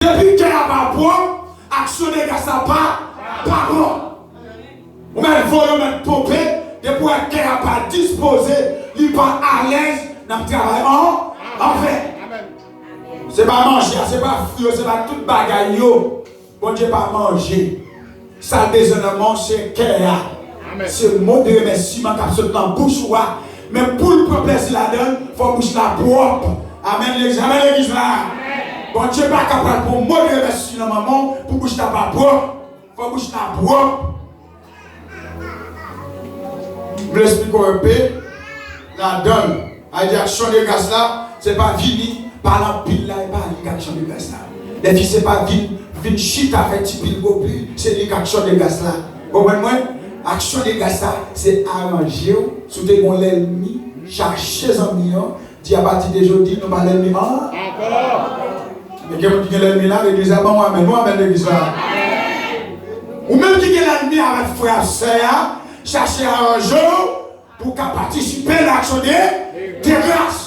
Depuis qu'il n'y a pas bon, action de grâce à pas bon. Ou même voler, ou même popper, depuis qu'il n'y a pas disposé, il n'est pas à l'aise dans le travail en fait. C'est pas manger, c'est pas fruit, c'est pas toute bagaille. Bon Dieu, pas manger. Ça, déshonorement, c'est cœur. C'est le mot de remerciement qui absolument bouche. Mais pour le peuple, si la donne, il faut bouche la propre. Amen, l'église là. Bon Dieu, pas capable pour mot de remerciement, maman, pour bouche la pas propre. Il faut bouche la propre. Je vous explique un peu. La donne, avec l'action de grâce là, c'est pas fini. Par la pile là, et pas l'action de grâce là. Les filles, c'est pas vin chita avec petit pile plus, c'est l'action de grâce là. Vous comprenez? Action de grâce là, c'est arranger, sous des bons l'ennemi, chercher un million, dit à partir d'aujourd'hui, nous pas l'ennemi. Encore. Mais quelqu'un qui est l'ennemi là, l'église là, moi, mais nous, amène l'église là. Ou même qui est l'ennemi avec frère, sœur, chercher à arranger pour participer à l'action de grâce.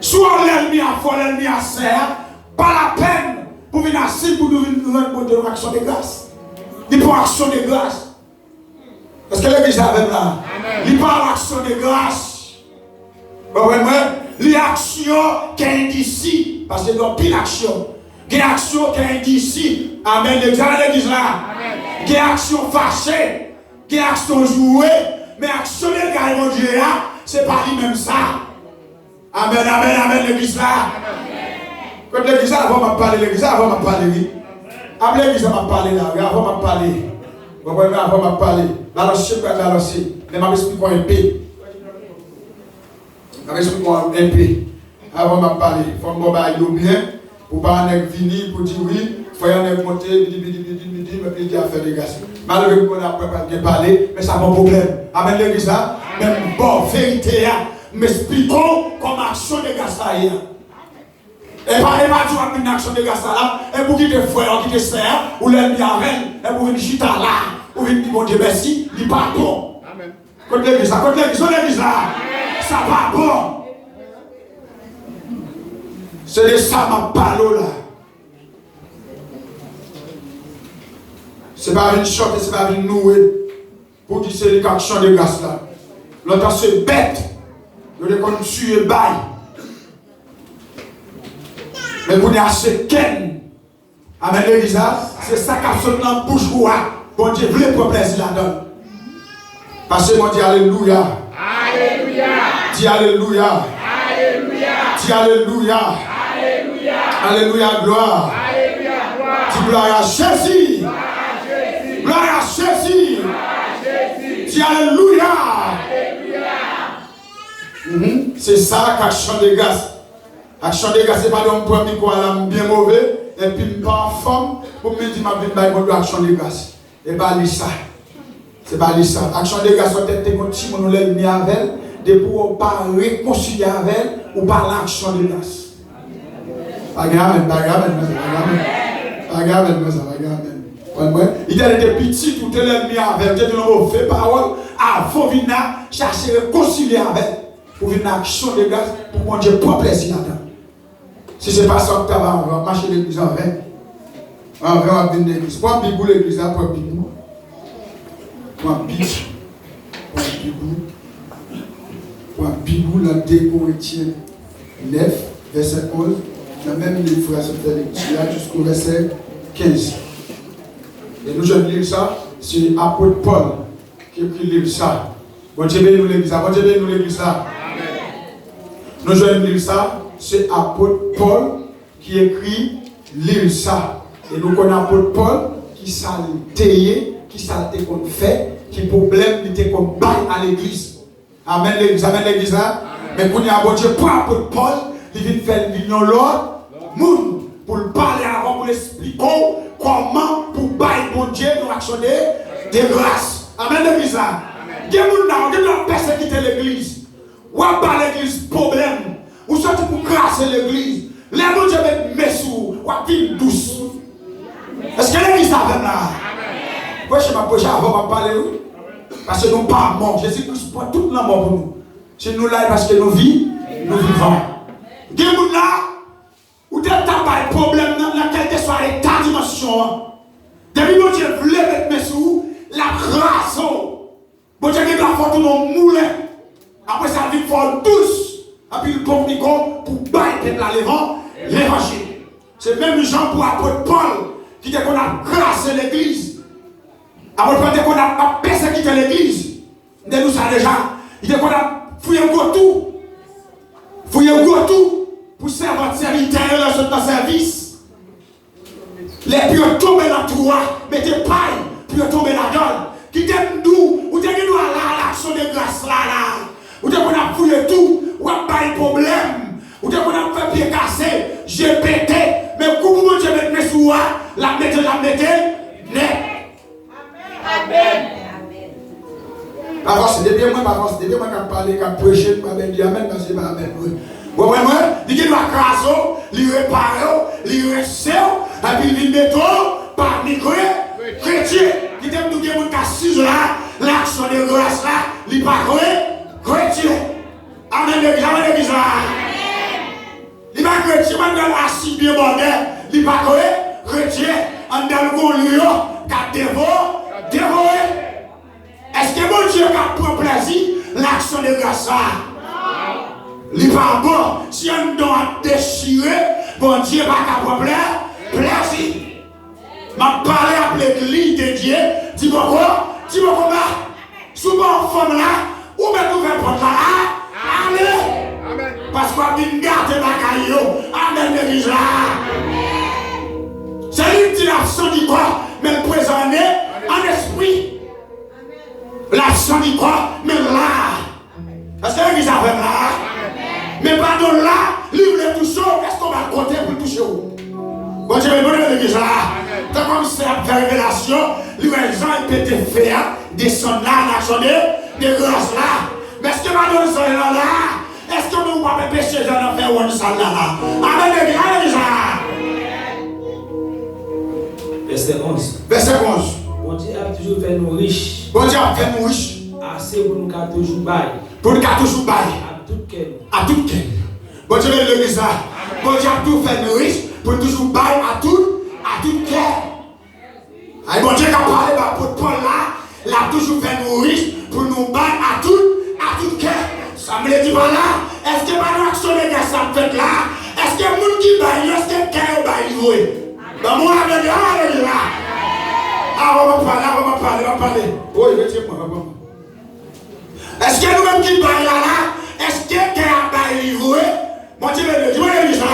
Soit l'ennemi a foi, l'ennemi a serre, pas la peine pour venir assis pour nous rendre de l'action de grâce. Il prend action de grâce. Est-ce que l'église avait là? Il prend l'action de grâce. Vous voyez, l'action qui est d'ici, parce que dans pile action, il y a action qui est d'ici. Amen. L'église là. Il y a action fâchée, il y a action jouée, mais action de grâce, mon Dieu, c'est pas lui-même ça. Amen, amen, amen, l'église là. Quand l'église là, avant de parler, l'église là, avant de parler, oui. Après l'église là, je parler là, avant de parler. Vous voyez, avant de parler. Là, je sais pas, là, je sais. Mais je vais expliquer un peu. Je vais expliquer un peu. Avant de parler, il faut que je me bien, pour pas venir, pour dire oui, il faut y aller monter, mais puis faire des gars. Malheureusement, on n'a pas parlé, mais ça n'a pas de problème. Amen, l'église là, même bon, vérité, m'expliquons comment action de grâce là. Et pas dire une action de grâce là, et pour qui te frère, qui te sert, ou l'ennemi avec, et pour une chita là, ou une dit mon Dieu merci, il pas bon. Amen. Quand l'église là, ça va bon. C'est de ça ma parole là. C'est pas une chante, c'est pas une nouée, pour dire c'est l'action de grâce là. L'autre c'est bête. Nous devons tuer bail. Mais vous n'avez assez qu'un. Amen, l'église là, c'est ça qu'absolument bouche roi. Bon Dieu, voulez pour plaisir là-dedans. Parce que mon Dieu, alléluia. Alléluia. Dis alléluia. Alléluia. Dis alléluia. Alléluia. Alléluia, gloire. Alléluia, gloire. Dis gloire à Jésus. Gloire à Jésus. Dis alléluia. C'est ça qu'action de grâce. Action de grâce, c'est pas donc pour me quoi bien mauvais, et puis pas en forme, pour me dire ma vie de action de grâce. Et pas ça. C'est pas ça. Action de grâce, peut-être que si on l'a mis avec elle, de pouvoir pas réconcilier avec elle, ou par l'action de grâce. Pas grave, pas grave, pas grave, pas grave. Il a été petit, tout est mis avec elle, il a dit non, fait parole, avant de venir chercher à réconcilier avec elle. Pour une action de grâce, pour mon Dieu, pour plaisir là-dedans. Si ce n'est pas ça que tu vas, on va marcher l'église en vain. On va venir l'église. Pour bibou l'église là, pour bibou. Pour bibou, la 2 Corinthiens 9, verset 11. La même livre, frère, cette lecture jusqu'au verset 15. Et nous, je lis ça, c'est l'apôtre Paul qui écrit le livre ça. Bon Dieu, bénis nous l'église là. Bon Dieu, bénis nous l'église là. Nous allons lire ça, c'est l'apôtre Paul qui écrit lire ça. Et nous connaissons l'apôtre Paul qui s'altéait, qui s'alté qu'on fait, qui problème qui était qu'on baille à l'église. Amen l'église là. Mais quand il y a bon Dieu pour l'apôtre Paul, il vient faire l'union l'autre, monde pour le parler avant, pour l'expliquer comment pour bailler bon Dieu nous actionner des grâces. Amen l'église là. Il y a des personnes qui quittent l'église. Ou à pas l'église, problème. Ou sorti pour crasser l'église. Les bon Dieu met sous, ou à ville douce. Est-ce que l'église a fait là? Moi, je m'approche avant de parler. Parce que nous ne sommes pas morts. Jésus-Christ prend toute la mort pour nous. C'est nous là parce que nous vivons, nous vivons. Des gens là, où tu tel tabac problème dans quel que soit l'état dimension. Depuis que Dieu voulait mettre mes sous, la grâce. Bon Dieu qui doit faire tout mon moulin. Après ça, il faut tous. Et puis il communique pour bailler la l'évangile. C'est même Jean pour apôtre Paul qui dit qu'on a grâce l'église. Apôtre Paul dit qu'on a persécuté l'église. De nous ça déjà. Il dit qu'on a fouillé tout. Fouillé tout pour servir votre serviteur dans son service. Les pieds tombent dans le trou, mettez paille, puis tomber dans la gueule. Qui t'aime d'où, ou t'aime nous à l'action de grâce là. Ou t'aime qu'on a fouillé tout, ou a pas de problème. Ou t'aime qu'on a fait pied cassé, j'ai pété. Mais comment Dieu met mes sous, la mettez, net. Amen. Parce que depuis moi, qui parle, qui prêche, qui dit amen, parce que c'est pas amen. Vous voyez, il dit qu'il doit craser, il répare, il resserre, et puis il met par micro, chrétien, qui t'aime nous dire que l'action de grâce là, il pas chrétien. Amen, l'église là. Il va chrétien, il va assis bien bordel, il pas chrétien, en dans le lieu, qui dévoré. Est-ce que mon Dieu a pris plaisir l'action de grâce là? Il n'est pas bon. Si on doit déchirer, bon Dieu n'a pas de plaisir. Je parle à l'église de Dieu. Dis-moi quoi? Souvent, femme là, ou bien nous faisons porte là. Allez. Parce qu'on a bien gardé ma caillou. Amen, l'église là. C'est une petite action du corps, mais le présent en esprit. L'action du corps, mais là. Parce que l'église a fait là. Mais pardon là, livre tout chaud, est-ce qu'on va compter pour toucher où? Bon Dieu, le bonheur de l'église là. Tant comme c'est la révélation, les gens peuvent te faire descendre là, la journée de grâce là. Mais est-ce que pardon ça là? Est-ce que nous ne pouvons pas pécher dans faire une salle là? Amen, l'église là. Verset 11. Verset 11. Bon Dieu a toujours fait nous riches. Bon Dieu a fait nous riches. Assez pour nous toujours bailler. Pour nous toujours bailler. À tout cœur. Bon Dieu, l'église là. Bon Dieu a tout fait nous riches pour toujours bailler à tout cœur. Et bon Dieu qui a parlé pour Paul là, il a toujours fait nous riches pour nous bailler à tout cœur. Ça me le dit pas là. Est-ce que ma action de grâce ça fait là? Est-ce que le monde qui baille, est-ce que le cœur baille jouer? Dans mon avenir, l'église là. Ah, on va parler. Oui, effectivement, est-ce que nous-mêmes qui baillons là, est-ce que quelqu'un a baillé joué? Mon Dieu, l'église là.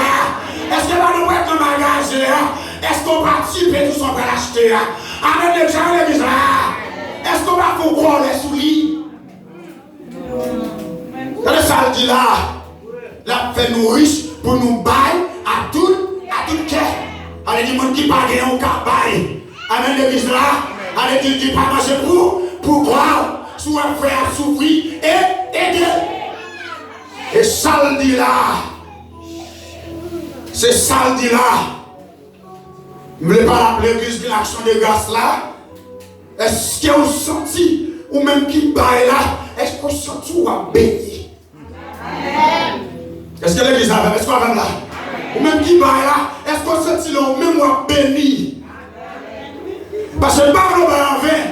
Est-ce que nous être dans le magasin? Est-ce qu'on participe et tout ça pour l'acheter? Amen, l'église là. Est-ce qu'on va vous croire les souliers? Dans le samedi là, la fait nous riches pour nous bailler à tout cœur. Allez, dis moi qui pas gagné au cas bailler. Amen, l'église là. Allez, dis qui pas manger pour croire. Soit frère souffrir et aider. Et samedi là, c'est samedi là. Je ne voulais pas l'appeler l'église de l'action de grâce là. Est-ce que vous sentez, ou même qui baille là, est-ce que vous sentez ou à béni? Est-ce que l'église là, est-ce qu'on va là? Ou même qui baille là, est-ce que vous sentez là, ou même à béni? Parce que le bar nous va en vain.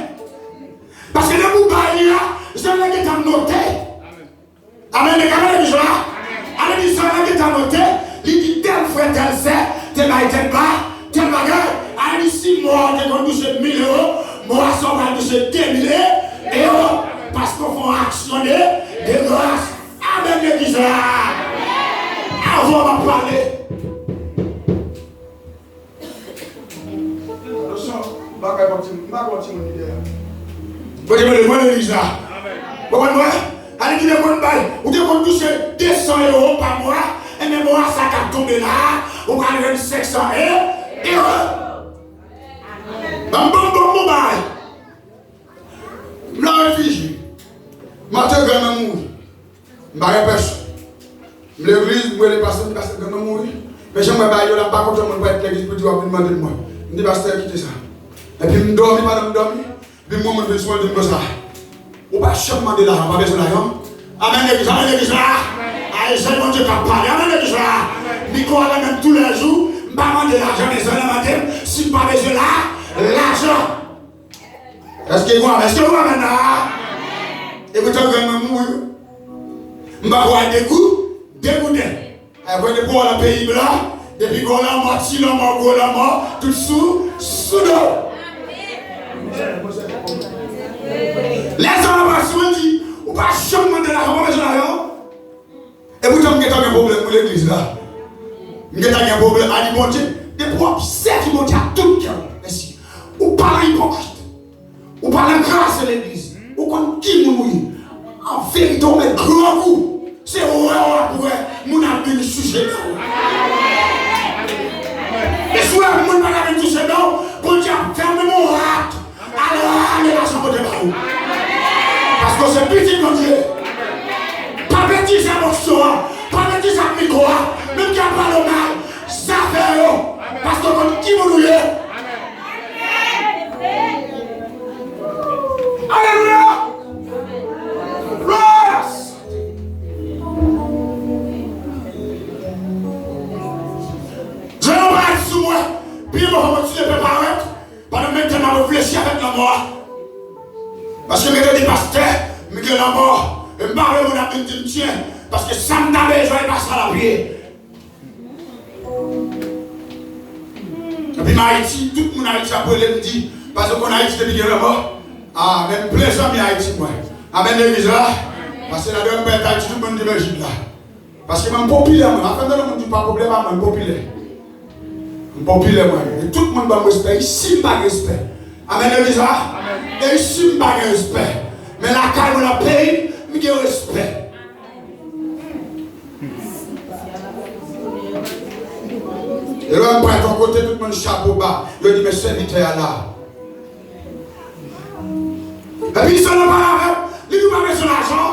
Parce que le baille là, je vais le noter. Amen, les gars, les gens là. Amen, ils sont là qui t'ont noté. Il dit tel frère, tel sœur, tel bail, tel bagage. Amen, ici, moi, t'es qu'on touche 1000 €. Moi, ça va toucher 2000 €. Parce qu'on va actionner de grâce. Amen, l'église là. Avant, on va parler. Attention, je vais continuer l'idée. Vous avez le bon l'église là. Vous voyez, allez dire le bon bail. Vous devez toucher 200 € par mois. Et même moi, ça va tomber là. Vous allez 500 €. Bon bail. Je me réfugie. Je vais mourir. Je vais repêcher. L'église, je vais passer, je vais mourir. Mais j'aimerais pas aller là, par contre, je vais être l'église pour demander de moi. Je dis, pasteur, quittez ça. Et puis, je me dormir, madame, dormir. Puis moi, je vais soin de ça. On va chaque demander l'argent, pas besoin d'argent. Amen, l'église là. Amen, c'est mon Dieu qui a parlé. Amen, l'église là. Micro à même tous les jours, je pas demander l'argent des hommes matin, si je pas besoin là, l'argent. Est-ce que vous maintenant? Et vous avez mourir. Je vais avoir des coups, dégoûté. Après, des pour le pays blanc, depuis qu'on a menti, l'homme, tout sous l'eau. Les hommes dit, ou pas changement de l'argent, et vous avez un problème pour l'église là. Vous avez un problème à l'immobilier. Des propres, c'est qui montent à tout le cœur. Merci. Ou parlez hypocrite. Ou parlez grâce à l'église. Ou comme qui nous en vérité, on met grand coup. C'est vrai, mon ami, le sujet. Et si vous avez mon ami, le sujet, pour dire, fermez mon rat. Alors, allez la chambre de baou. Parce que c'est petit, mon Dieu. Pas petit, c'est mon soir. Pas petit, c'est micro. Même qui a pas le mal, ça fait. Parce que comme qui vous voulez. Alléluia. Gloire. Je n'en parle sous moi. Puis je vais continuer à préparer. Pendant maintenant, je réfléchis avec la mort. Parce que je suis des pasteurs, je suis la mort. Je parle de mon ami, je me tiens. Parce que ça me donne, je vais passer à la prière. Et puis, Haïti, tout le monde Haïti a appelé me dit, parce qu'on a Haïti depuis la mort. Ah, même plein d'amis Haïti, moi. Amen, l'église là. Parce que la deuxième père Haïti, tout le monde dit Belgique là. Parce que je suis populaire, moi. Enfin, le monde dit pas problème, je suis populaire. Je suis populaire, moi. Et tout le monde va me respecter. Ici, pas de respect. Amen, l'église là. Et ici, pas de respect. Mais la calme, la paix, je me respect. Et là, on prend ton côté, tout le monde chapeau bas. Je dis, mes serviteurs là. Et puis, ils sont là, ils ne pas besoin d'argent.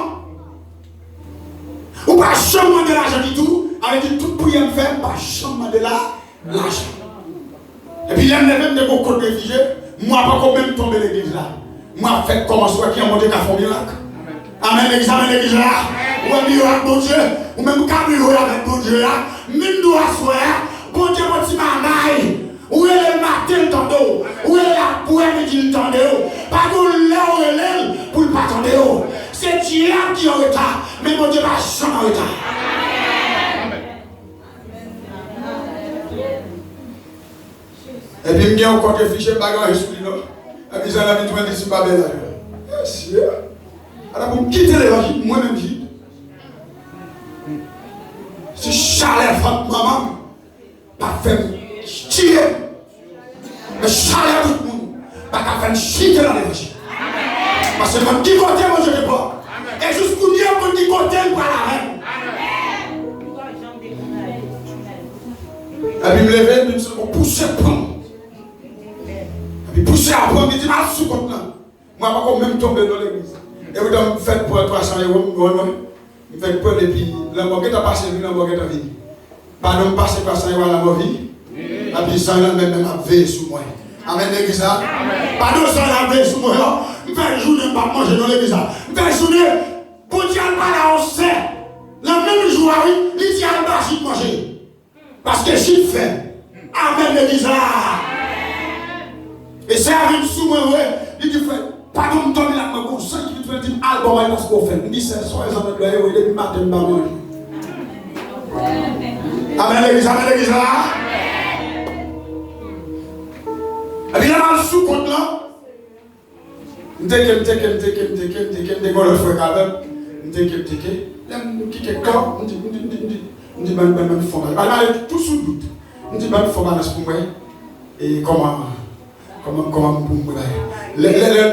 Ou pas jamais de l'argent du tout. Avec tout pour y faire, pas jamais de l'argent. Et puis, il y a même des beaux côtés réfugiés. Moi, pas quand même tomber l'église là. Moi, fait comment soit qui a monté qu'à fond miracle. Amen, l'église là. Ou un miracle, bon Dieu. Ou même qu'un miracle avec bon Dieu là. Même nous à soi. Bon Dieu, mon petit mamaï. Où est le matin le tendon? Où est la poêle qui le tendon? Pas pour là où elle est, pour le pas tendon. C'est Dieu qui est en retard, mais mon Dieu va jamais en retard. Et puis, il y a encore des fichiers bagages sur lui. Et puis, ça a mis tout le monde ici, pas belle. Alors, pour quitter l'évangile, moi-même, je dis, si Charles frappe maman, pas faire chier. Mais Charles tout le monde, pas faire chier dans l'évangile. Parce que quand qui côté, moi je ne sais pas. Et jusqu'où Dieu, quand qui côté, il va la reine. Et puis, me lever, je me pousser à prendre. Et puis, pousser à prendre, je me dis, ma sous compte là. Moi, je vais même tomber dans l'église. Et vous me faites pour 300 euros, vous me faites pour et puis la moquette a passé, la moquette a vie. Pardon, passer 300 euros à la vie. Et puis ça, même a veillé sur moi. Amen, l'église. Pardon, ça a veillé sur moi. Je fais journée, pas manger dans l'église. Je fais journée, pour dire pas là, on sait. La même journée, il dit à pas si manger. Parce que j'y fais. Amen, l'église. Et ça arrive sous moi, il dit, frère. Pardon, je tombe là, je suis qui me dit album, parce qu'on fait. Je dis, c'est soit les hommes de l'œil, et depuis matin, je vais manger. Amen, l'église là. Et puis là, dans le sous-compte là, je les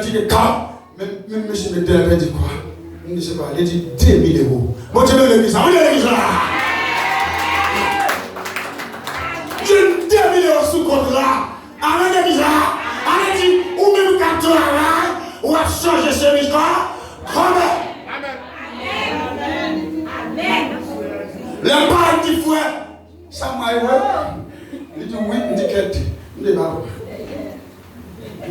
dit que quand, même monsieur me dit quoi? Je ne sais pas, il dit 2000 euros. Bon, tu veux l'église, on est l'église là. J'ai 2000 euros sous compte là. Amen, l'église là. On a dit, ou même quand tu as ou à changer ce micro. Amen. Amen. Le parent qui fouet, ça m'a eu. Il dit oui, il dit qu'elle dit. Il dit bah.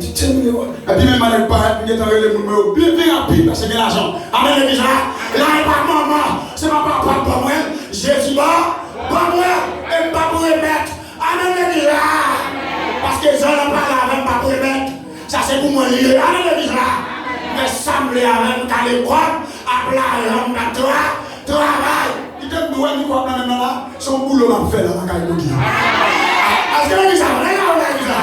Et puis même à l'époque, il y a le numéro bien rapide parce que l'argent. Amen, l'église là. Là, il n'y a pas maman. C'est ma papa, pas moi. Jésus, pas moi. pas pour remettre. Amen, l'église là. Parce que j'en ai pas là, même pas pour remettre. Ça c'est pour moi lié. Amen, l'église là. Mais semblez avec qu'à l'école, à plat, l'homme à toi, travail. Il te dit, ouais, nous, là, son boulot m'a fait là, la caille de Dieu. Est-ce que l'église là, l'église là.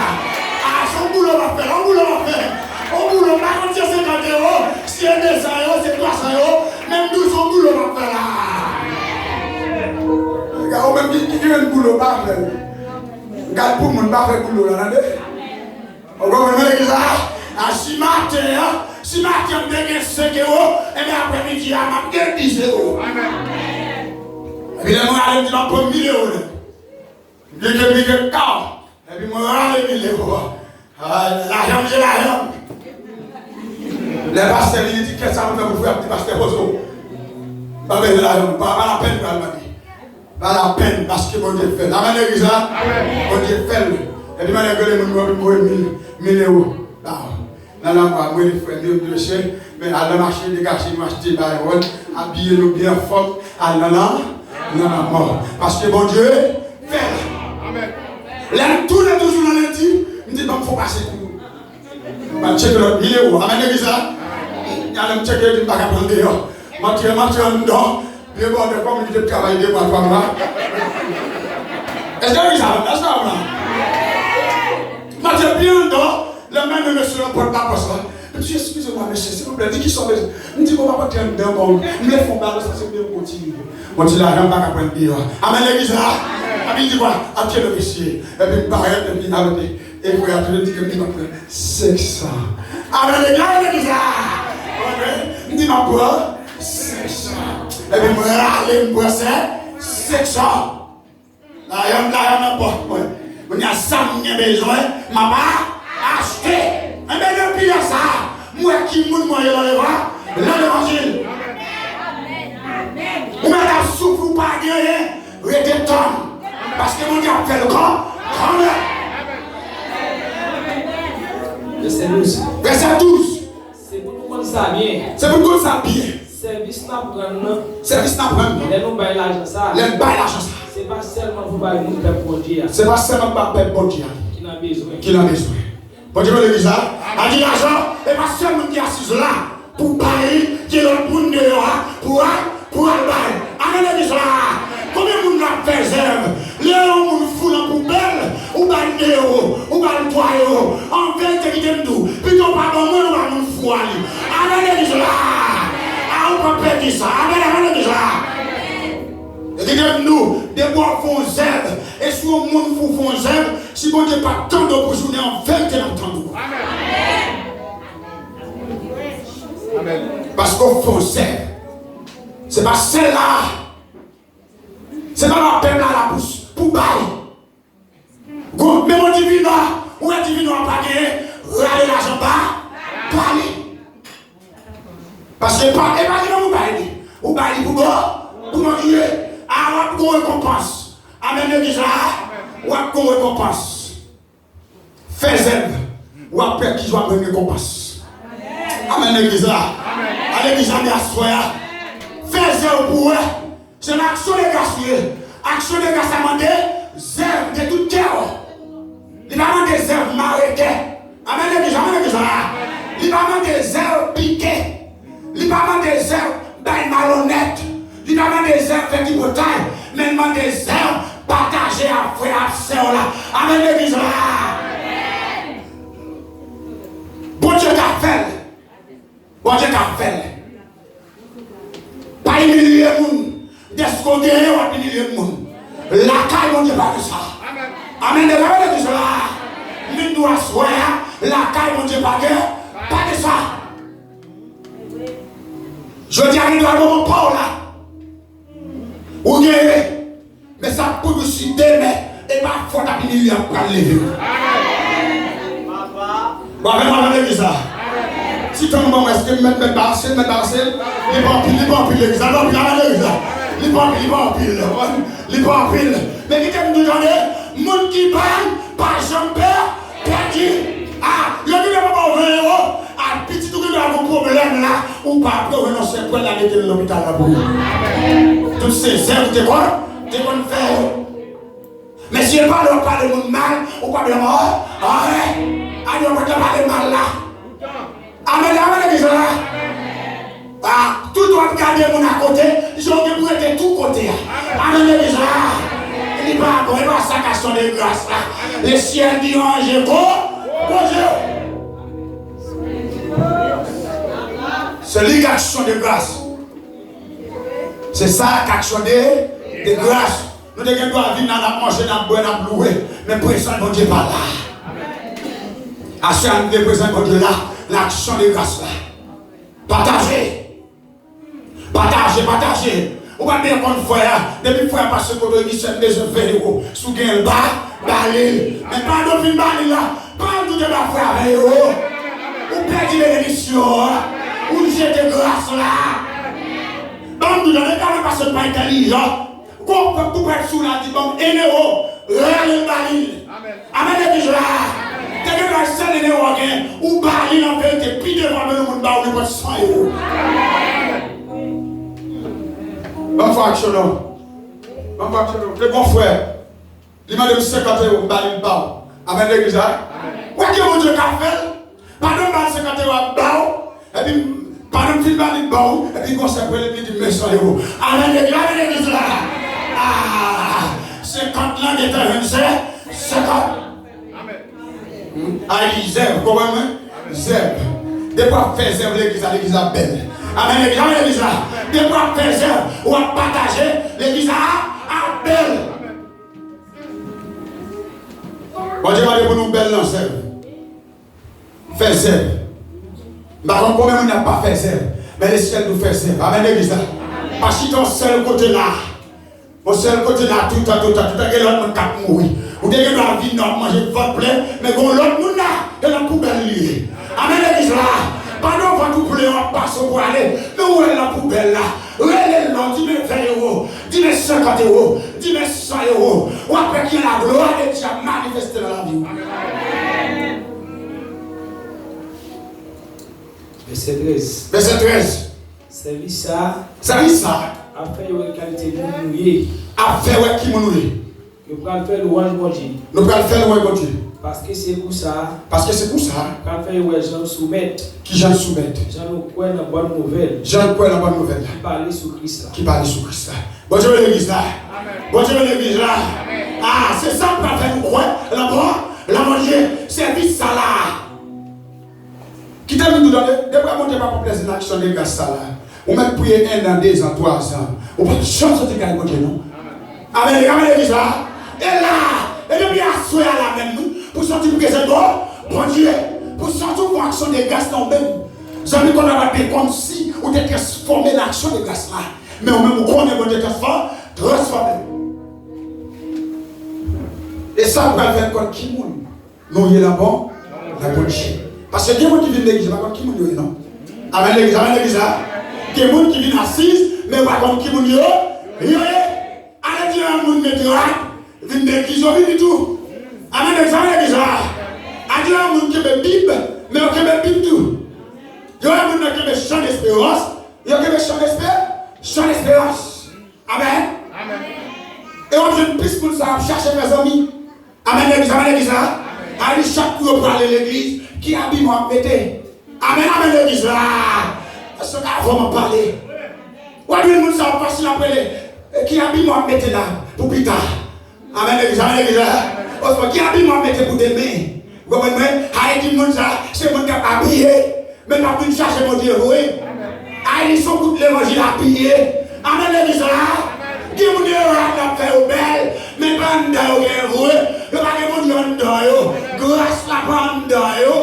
Ah, son boulot m'a fait, son boulot m'a fait. Au boulot, pas quand c'est 50 €, si c'est 200 €, c'est 300 €, même 12 son boulot m'a fait là. Regarde, même qui vient de boulot, pas fait. Regarde, pour mon pas fait boulot là, vous comprenez l'église là? Ah, si matin, on gagne 5 €, et bien après-midi, on gagne 10 €. Et puis, moi, je dis, je prends 1000 €. Je dis, car. Et puis, moi, je dis, 1000 €. L'argent, c'est l'argent. Les pasteurs, ils disent, qu'est-ce que ça me fait pour faire un petit pasteur Bozo? Pas besoin de l'argent, pas la peine, pas la peine, parce que mon Dieu fait. Amen, l'église là? Mon Dieu fait. Et puis, je dis, je vais 1000 €. Dans la moi, je frère, mais à la marché, dégager, m'acheter, habiller-nous bien fort, à la mort. Parce que mon Dieu fait. Amen. Là, tout le toujours dans lundi, il me dit, il faut passer tout. Je vais checker l'autre 1000 €. Amen, l'église là? Il y a un checker, il ne va pas prendre dehors. Je vais en dedans, je vais voir de communauté de travail de moi, 3 mois. Est-ce que l'église là? Est-ce que là? Je vais bien dedans. Le même monsieur ne porte pas pour ça. Monsieur, excusez-moi, monsieur, s'il vous plaît, dis qui sont les. Je me dis qu'on va pas tenir d'un bon. Je me font pas, ça c'est bien continu. Moi, tu l'as, j'aime pas qu'à prendre dehors. Amen, l'église là. Amen, dis quoi? Après le monsieur. Et puis, il paraît, et puis, arrêtez. Et puis, après, il dit que je vais prendre 500. Amen, l'église là. Je dis, ma poire, 500. Et puis, moi, allez, moi, c'est 500. Là, il y a n'importe quoi. On a ça, on a besoin. Ma part. Acheter. Et bien depuis ça, moi qui m'en moi dans le bras, dans l'évangile. Vous m'avez souffert ou pas gagné, redétendre. Parce que mon Dieu a fait le corps. Verset 12. Verset 12. C'est pour nous connaître ça bien. C'est pour nous ça bien. Service n'a prendre. Service n'a prendre. Les nous baillent l'argent ça. Les baillent l'argent ça. C'est pas seulement pour bailler nous faire pour Dieu. C'est pas seulement pour bailler pour Dieu. Qui n'a besoin. Qui n'a besoin. Bon Dieu, l'église là, a dit l'argent, et pas seulement qui est assis là, pour bailler, qui est le monde dehors, pour bailler. Amen, l'église là. Combien de monde a fait zèbre? Les gens font la poubelle, ou bailler dehors, ou bailler toi, en fait, qui t'aime tout. Puis on pas bon, on va nous foutre. Amen, l'église là. Ah, on peut perdre ça. Amen, l'église là. Et qui nous, des bois font zèbre, et si on monde font zèbre, si bon Dieu pas tant de journée en 21 ans. Amen. Parce qu'on fait zèbre. C'est pas celle-là. C'est pas la peine là la bouche. Pour bailler. Mais mon divin, où est divin à payer, râler l'argent bas, parler. Parce que pas, et pas dire vous bailler. Vous bailler pour manger. Ah, on va récompense. Amen, l'église là. On va récompense. Fais zèbre. Ou après qui doit prendre récompense. Amen, l'église là. À l'église là, fais zèbre pour eux. C'est l'action des gars. Action des gars, ça demande zèbre de tout cœur. Il va demander zèbre marqué. Amen, l'église là. Il va demander zèbre piqué. Il va demander zèbre malhonnête. Il va demander zèbre fait du bataille. Mais il va demander zèbre partager à frère, à sœur là. Amen, l'église là. Bon Dieu t'a fait. Bon Dieu t'a fait. Pas humilier le monde. D'est-ce qu'on gagne ou pas humilier le monde. La caille, bon Dieu, pas de ça. Amen, l'église là. Nous doit soigner. La caille, mon Dieu, pas de ça. Je dis à lui, doit mon Paul là. Ou gagne. Mais ça peut nous citer, mais et pas faut d'appeler à prendre les vieux. Bon, vraiment, l'église là. Si tu as un moment, est-ce que mettre barcel, il va en pile, l'église là. Il va en pile. Mais qui t'aime nous donner, monde qui parle, pas Jean-Père, perdu. Ah, le gars va pas ouvrir, ah, petit tout qui a un problème là, ou pas, après, non, c'est pour la mettre de l'hôpital là pour. Toutes ces œuvres, tu vois, tu vas faire. Mais si elle parle de monde mal, ou pas de mort, arrête. Allez, on va te parler mal là. Amen, amen, l'église là. Ah, tout doit garder mon à côté, ils ont pour être tout côté. Amen, l'église là. Il n'est pas bon, il va sa question de grâce là. Le ciel dit ange, bon Dieu. C'est lui qui a action de grâce. C'est ça qui a action de grâce. Nous devons venir dans manger, dans boire, dans louer. Mais présent bon Dieu pas là. À ce moment où présent bon Dieu là, l'action de grâce là. Partagez. Partagez. On va bien qu'on frère. Depuis frère parce que vous avez dit c'est des euros. Sous gain bas, balil. Mais pas de fin balil là. Pas tout de ma frère. Ou perdez l'émission. Ou jetez grâce là. Donc vous n'avez pas parce que pas intelligent. Qu'on peut tout être sous la dit bon, énéo, râle le balil. Amen, l'église là. T'es que dans seul énéo, ou balil en vérité, puis devant le monde, bah, on est pas 100 euros. Bon frère, action. Le bon frère, il m'a donné 50 euros, balil bas. Amen, l'église là. Quoi que mon Dieu qu'a fait, pardon, 50 euros bas, et puis, pardon, il balil bas, et puis, il s'appelle, il dit 100 euros. Amen, l'église là. Ah, 50 langues étaient 50. Ah, il zèbre, vous comprenez? Zèbre. Des fois, faire zèbre l'église à l'église belle. Amen, l'église là. Des fois, faire zèbre ou à partager l'église à belle. Bon Dieu va dire pour nous belle dans zèbre. Faire zèbre. Par contre, combien on n'a pas fait zèbre? Mais le ciel nous fait zèbre. Amen, l'église là. Parce que ton seul côté là. Mon seul côté là, tout à l'autre monde qui a mouru. Vous devez dans la vie, non, manger votre plaie, mais vous l'autre monde là, de la poubelle liée. Amen, l'église là. Pendant votre plaie, on passe pour aller. Mais où est la poubelle là? Où est l'homme? Dis-moi 20 euros, dis-moi 50 euros, dis-moi 100 euros. Ou après qu'il y a la gloire de Dieu manifestée dans la vie. Verset 13. Verset 13. Service ça. Après, il y a une qualité de mouillé. Après, ouais, qui mouille. Nous allons faire le one body. Nous allons faire le one body. Parce que c'est pour ça. Parce que c'est pour ça. Quand fait ouais, Jean soumettre. Qui Jean soumettre. Jean nous croit dans la bonne nouvelle. Jean croit dans la bonne nouvelle. Qui parle sur Christ là. Qui parle sur Christ là. Bon Dieu l'église là. Bon Dieu l'église là. Ah, c'est ça qui va faire nous croire. Là-bas, Dieu, service ça là. Qui t'a mis nous donner. Depuis monter pas pour plaisir l'action de grâce ça là. On m'a prié 1 an, 2 ans, 3 ans. On peut changer de gars côté non. Amen, l'église là. Et là, et depuis à souhait à la même nous, pour sortir pour que c'est bon Dieu, pour sortir pour action de grâce non même. J'en ai qu'on a fait comme si on était transformé l'action de grâce là. Mais on même qu'on est bon de transformé. Et ça, on va faire comme qui monde. Nous, il est là-bas, la bonne chose. Parce que il y a des gens qui viennent de l'église, pas comme qui monde, non. Amen, l'église là. Il y a des gens qui viennent assises, mais pas comme qui monde, allez dire à un monde météorite, viennent de l'église, on vit du tout. Amen, l'église là. Allez dire à un monde qui veut Bible, mais on veut Bible tout. Il y a un monde qui veut chant d'espérance, il y a un qui veut chant d'espérance. Amen. Et on vient plus pour ça, chercher mes amis. Amen, l'église là. Allez chaque jour pour aller à l'église, qui habille moi pété. Amen, l'église là. Est-ce qu'on va vraiment parler? Ou bien le monde ça va passer après qui habille moi pété là pour plus tard. Amen, l'église là. Qui habille moi pété pour demain. Vous comprenez? Allez, le monde ça, c'est mon cap habillé. Mais pas pour chercher mon Dieu, oui. Allez, ils sont tous l'évangile habillé. Amen, l'église là. Qui vous dit, on a fait au bel, mais pas de vous. Le paquet vous dit, on doit, grâce la bande d'oyo.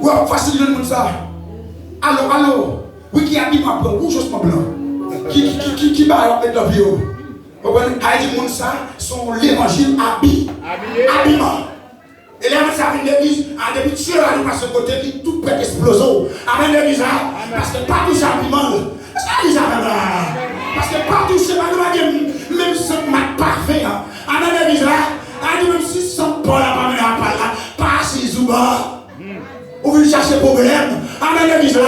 Ou facile de nous ça. Allô. Oui, qui habille ma blanc, ou juste ma blanc. Qui va avec la vie. Vous voyez, Haïti, monde ça, sont l'évangile habillement. Et là, ça vient de l'église, à début de ciel, à ce côté, tout peut exploser. Amen, l'église, parce que pas tout ça, parce que pas tout ça, même ce mat parfait. Amen, l'église, même si son Paul n'a pas mené à part là, pas si Zouba. Ou vous cherchez problème. Amen, l'église,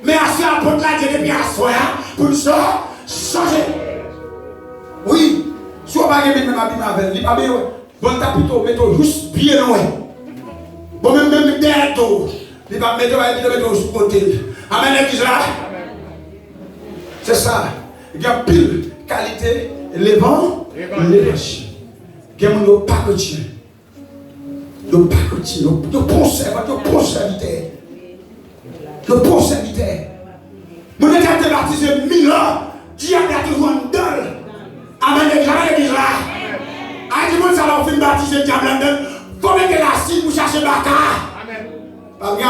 mais à ce apôtre là, depuis à soi, pour ça, changer. Oui, si on va pas même avec lui, pas bien. Bon, t'as plutôt mettre juste bien loin. Bon, même derrière tout. Il va mettre sur côté. Amen, l'église là. C'est ça. Il y a pile qualité, les vents, les vaches. Il y a mon pas cotier. Le pas cotier, le bon serviteur. Le bon serviteur. Mon état été baptisé 1000 ans. Dieu a toujours un dol. Amen, l'église là. A dit, mon salon fin baptisé diable en dedans. Faut mettre la cible pour chercher baka. Pas bien.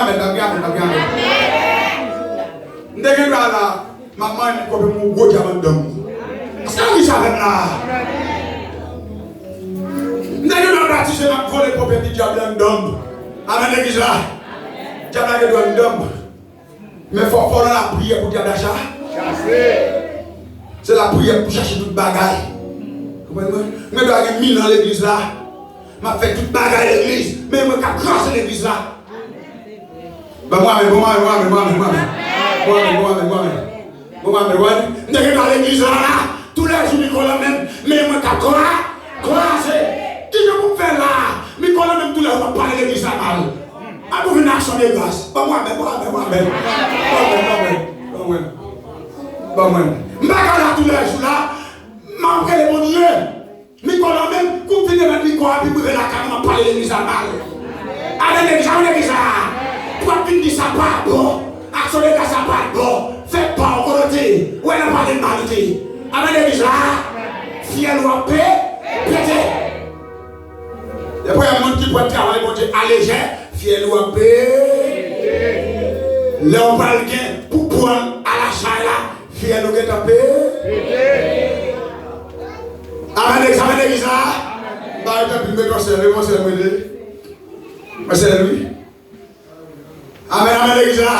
Ndege là, maman est comme mon gros diable dedans. Est-ce que vous savez là? Ndege là baptisé m'a volé pour petit diable dedans. Amen l'église là. Diable est dedans. Mais faut faire la prière pour diable d'achat. C'est la prière pour chercher toute bagaille. Je dois avoir 1000 dans l'église là. Je fait toute bagaille l'église. Mais je vais grâce l'église là. Moi-même. Je vais dans l'église là. Tous les jours, je même. Mais je vais grâce. Qui je peux faire là? Je vais même tous les jours parler l'église là mal. Je vais une action de grâce. Moi-même. Je vais là tous les jours là. Manquer les bons Dieu. Nicolas même, quand tu viens de Nicolas, puis vous la caméra, parler l'église à mal. Allez, l'église là. Pour dire ça pas bon. Action de grâce ça pas bon. Faites pas encore côté. Où elle a parlé de malité. Allez, l'église là. Fiel ou à paix, pété. Et puis il y a un monde qui peut travailler pour dire allégé. Fiel ou à paix. Là, on parle bien pour prendre à la chaille là. Fiel ou à paix. Amen, l'église là. Bah, il y a c'est lui. Amen, l'église là.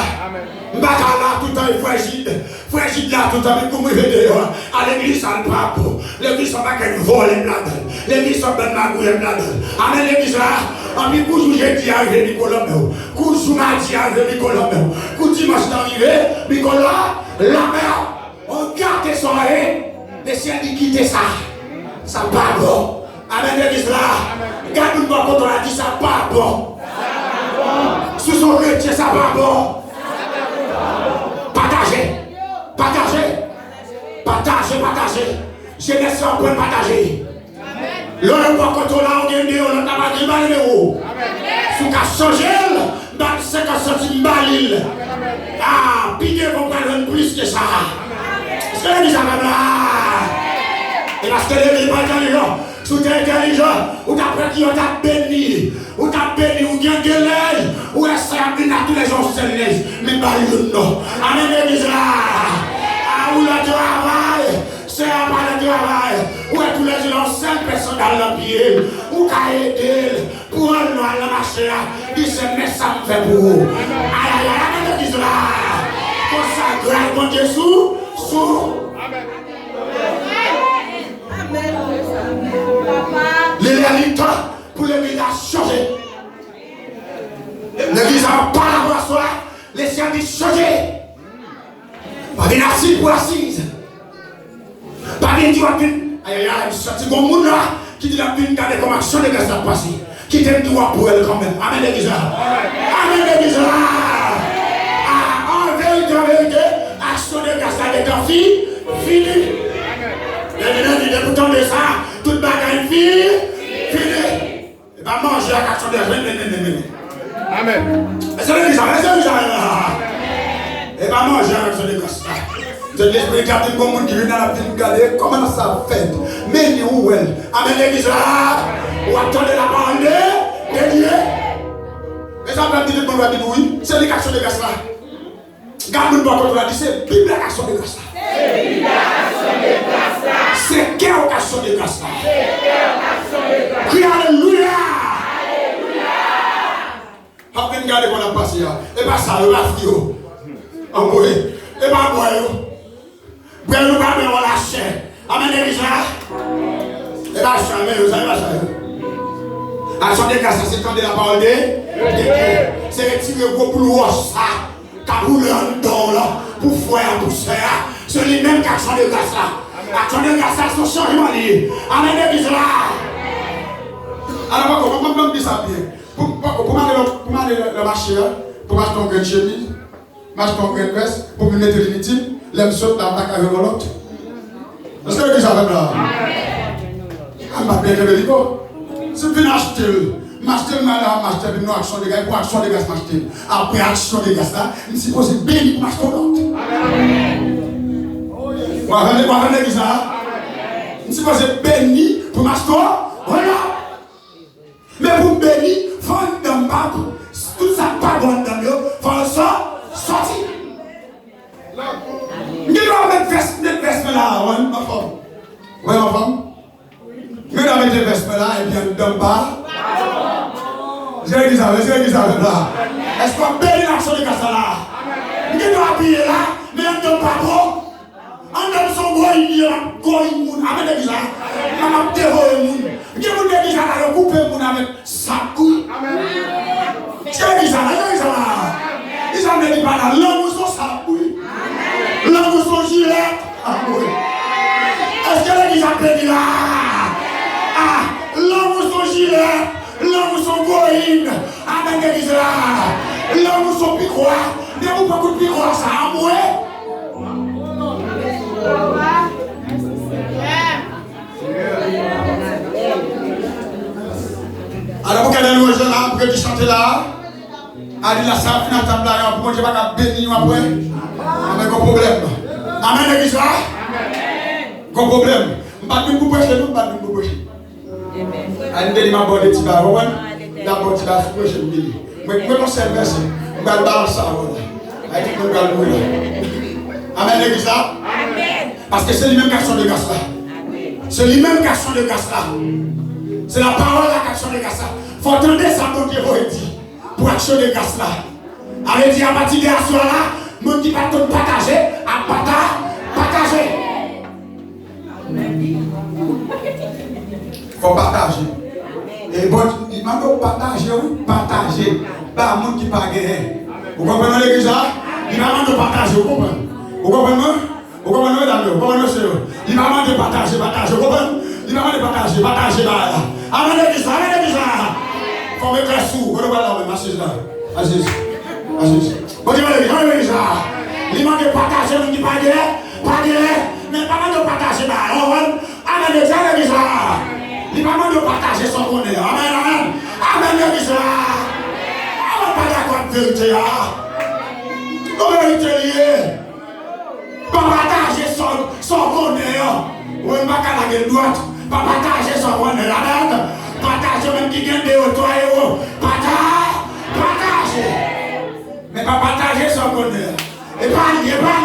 Mbaka là, tout le temps, il faut agir là, tout le temps, mais comme il veut dehors. À l'église, ça ne pas pour. L'église, ça va qu'elle vole là-dedans. L'église, ça va magouiller là-dedans. Amen, l'église là. En plus, quand jeudi arrivé, Nicolas, quand mardi arrivé, Nicolas, quand dimanche arrivé, Nicolas, la mère, on garde son oreille, les ciels qui quittent ça. Ça pas bon. Amen, l'église là. Garde-nous quand on a dit ça pas bon. Sous son chrétien, ça pas bon. Partagez. Jeunesse en point partager. L'on voit quand on a gagné, on a pas de où. Sous qu'à changer, dans 50 centimes balil. Ah, pitié, vous parlez plus que ça. C'est ce que ça va là. Et parce que les gens sont intelligents, si tu es intelligent, ou t'as qui on t'a béni, ou bien gueule, ou est-ce que tous les gens se laissent, mais pas non. Amen, l'église là. Ah, où le travail, c'est un mal de travail, où est tous les gens, 5 personnes dans le pied, ou qu'à aider, pour un noir la marché là, il se met ça me fait pour vous. Aïe, amen, l'église là. Consacré, mon Dieu, sous. Les réalités pour l'église à changer. L'église n'a pas la voix sur là. Les services changer. Pas bien assis pour assise. Pas bien dire aïe, sorti bon monde là qui dit la vie garder comme action de grâce à passer. Qui t'aime droit pour elle quand même. Amen l'église là. Amen l'église là. En vérité, action de grâce à l'état fini. Pourtant de ça, toute bagaille fini. Et va manger à l'action de grâce. Amen. C'est l'église là. Et va manger à l'action de grâce. C'est l'esprit qui a dit comme monde qui vient dans la ville regarder comment ça fait. Mais où elle? Amen l'église là. Ou attendez la parole de Dieu. Mais ça va dire que bon va dire oui. C'est l'action de grâce là. Garde-nous pas quand on a dit c'est Bible l'action de grâce là. C'est quelle occasion de grâce là? Crie alléluia! Après regarder qu'on a passé là. Et pas ça, le rafio. En bois. Et pas bois. Bois nous pas mais on la chair. Amen l'église là. Et pas ça, mais vous savez pas ça. Action de grâce, c'est quand de la parole de Dieu. C'est retirer vos plus ça. Caboule en dedans là. Pour frère, pour sœur. C'est lui-même qui a action de grâce là. Action de grâce là, son changement lié. Amen, l'église là. Alors, comment dire ça bien? Pour aller le marché, pour acheter un grain de chemise, acheter un grain de veste, pour me mettre l'inutile, l'aime saute dans la bac avec l'autre. Est-ce que l'église avec là? Je ne vais pas bien que si je acheter, m'acheter une action de gaz, pour action de gaz m'acheter. Après action de gaz là, je suis supposé bénir pour m'acheter l'autre. Vous avez l'église là? Je suis supposé bénir pour m'acheter l'autre. Mais pour bénir, il faut un bas, tout ça pas bon dans le il faut le sortir. Je dois mettre veste là, ma femme. Oui, ma femme. Je dois mettre veste là et bien d'un bas. J'ai dit ça là. Est-ce qu'on bénit l'action de Gassa là? Je dois habiller là, mais d'un pas bon. On donne son gros, il y a un gros immoun. Amen, déjà. Maman, dévorer moun. Il y a un monde déjà là, couper moun avec sa couille. C'est déjà là, ils ont dit pas là, l'homme son sa couille. L'homme son gilet. Est-ce que l'église a béni là? Ah, l'homme son gilet, l'homme son goïne. Amen, l'église là. L'homme son picois. Ne vous pas de picois, ça a moué. Alors, pour qu'elle ait loué là, pour qu'elle chante là, elle dit la salle finale table là, pour que je ne pas bénir après, avec un problème. Amen, l'église là? Un problème. Je ne vais pas vous prêcher, je ne vais pas vous prêcher. Elle dit, je vais petit bar, d'abord, petit bar, je vais prêcher. Je vais prêcher un verset, je vais balancer ça. Elle dit, je vais louer là. Amen, l'église là? Parce que c'est lui-même qui a action de grâce là. C'est lui-même qui a action de grâce là. C'est la parole qui a action de grâce là. Il faut entendre ça, mon Dieu, vous dit. Pour action de grâce là. Allez dire à partir de la soirée là, mon qui va tout partager, à partager. Il faut partager. Et bon, il m'a dit partager, oui, partager. Pas mon qui pas gagné. Vous comprenez l'église là? Il m'a dit partager, vous comprenez? Vous comprenez? Vous comprenez, mesdames? Vous comprenez, monsieur? Il m'a demandé de partager, vous comprenez? Il m'a demandé de partager, là. Amen, l'église, là. Il faut mettre les sous. Vous ne voyez pas là, assise là. Assise. Bon Dieu, l'église, là. Il m'a demandé de partager, vous ne dites pas mais pas de partager, là. Amen, l'église, là. Il m'a demandé de partager son bonheur. Amen, l'église, là. On va pas d'accord de vérité, là. La vérité liée. Pas partager son bonheur. Ou même pas qu'à la droite. Pas partager son bonheur. Partager même qui gagne des autres. Partager. Mais pas partager son bonheur. Et pas